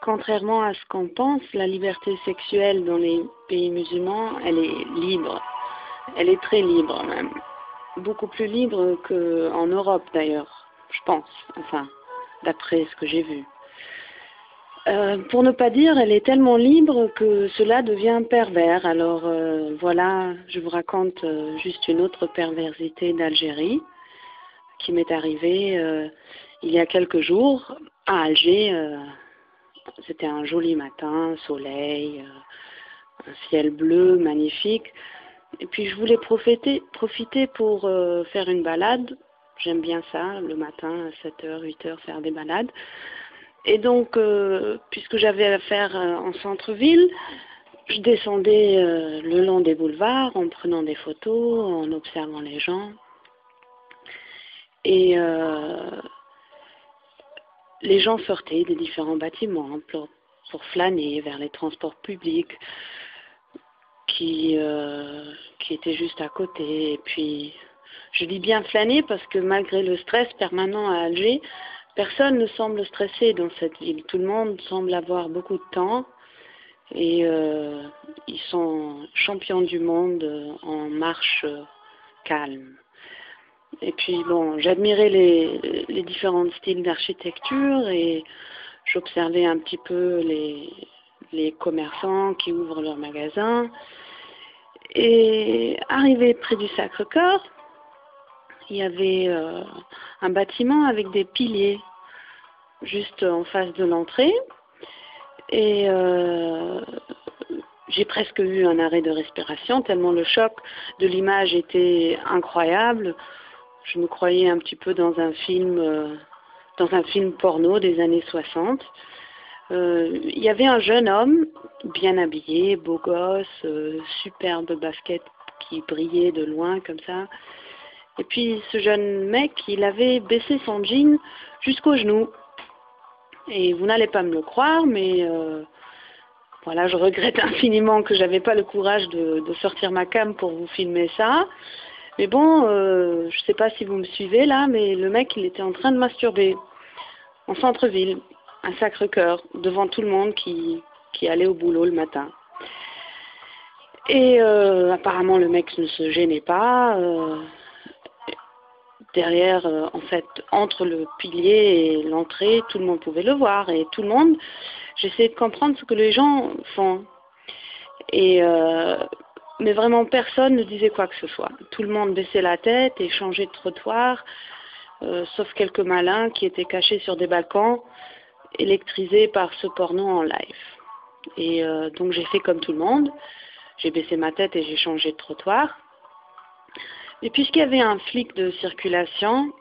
Contrairement à ce qu'on pense, la liberté sexuelle dans les pays musulmans, elle est libre. Elle est très libre même. Beaucoup plus libre qu'en Europe d'ailleurs, je pense. Enfin, d'après ce que j'ai vu. Pour ne pas dire, elle est tellement libre que cela devient pervers. Alors voilà, je vous raconte juste une autre perversité d'Algérie qui m'est arrivée il y a quelques jours à Alger. C'était un joli matin, soleil, un ciel bleu, magnifique. Et puis je voulais profiter pour faire une balade. J'aime bien ça, le matin, à 7h, 8h, faire des balades. Et donc, puisque j'avais affaire en centre-ville, je descendais le long des boulevards en prenant des photos, en observant les gens. Et les gens sortaient des différents bâtiments pour flâner vers les transports publics qui étaient juste à côté. Et puis, je dis bien flâner parce que malgré le stress permanent à Alger, personne ne semble stressé dans cette ville. Tout le monde semble avoir beaucoup de temps et ils sont champions du monde en marche calme. Et puis bon, j'admirais les différents styles d'architecture et j'observais un petit peu les commerçants qui ouvrent leurs magasins. Et arrivé près du Sacré-Cœur, il y avait un bâtiment avec des piliers juste en face de l'entrée. Et j'ai presque eu un arrêt de respiration tellement le choc de l'image était incroyable. Je me croyais un petit peu dans un film porno des années 60. Il y avait un jeune homme, bien habillé, beau gosse, superbe basket qui brillait de loin comme ça. Et puis ce jeune mec, il avait baissé son jean jusqu'aux genoux. Et vous n'allez pas me le croire, mais voilà, je regrette infiniment que j'avais pas le courage de sortir ma cam pour vous filmer ça. Mais bon, je sais pas si vous me suivez là, mais le mec, il était en train de masturber en centre-ville, à Sacré-Cœur, devant tout le monde qui allait au boulot le matin. Et apparemment, le mec ne se gênait pas. Derrière, en fait, entre le pilier et l'entrée, tout le monde pouvait le voir. Et tout le monde, j'essayais de comprendre ce que les gens font. Et mais vraiment, personne ne disait quoi que ce soit. Tout le monde baissait la tête et changeait de trottoir, sauf quelques malins qui étaient cachés sur des balcons, électrisés par ce porno en live. Et donc j'ai fait comme tout le monde. J'ai baissé ma tête et j'ai changé de trottoir. Et puisqu'il y avait un flic de circulation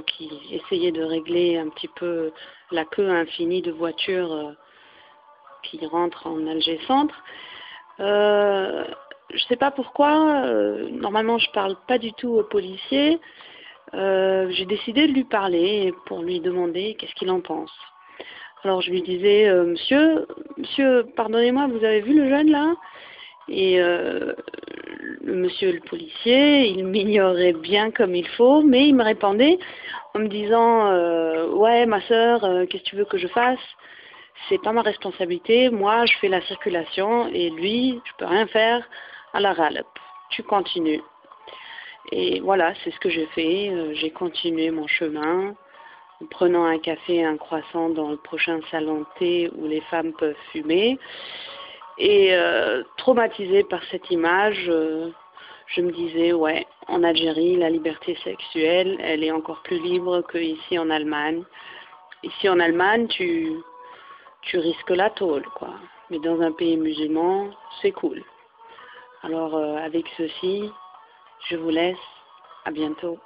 qui essayait de régler un petit peu la queue infinie de voitures qui rentrent en Alger Centre, je ne sais pas pourquoi, normalement je ne parle pas du tout aux policiers, j'ai décidé de lui parler pour lui demander qu'est-ce qu'il en pense. Alors je lui disais, monsieur, pardonnez-moi, vous avez vu le jeune là? Et monsieur le policier, il m'ignorait bien comme il faut, mais il me répondait en me disant ouais ma sœur, qu'est-ce que tu veux que je fasse? C'est pas ma responsabilité, moi je fais la circulation et lui, je peux rien faire à la râle. Tu continues. Et voilà, c'est ce que j'ai fait, j'ai continué mon chemin en prenant un café et un croissant dans le prochain salon de thé où les femmes peuvent fumer. Et traumatisée par cette image, je me disais, ouais, en Algérie, la liberté sexuelle, elle est encore plus libre qu'ici en Allemagne. Ici en Allemagne, tu risques la tôle, quoi. Mais dans un pays musulman, c'est cool. Alors, avec ceci, je vous laisse. À bientôt.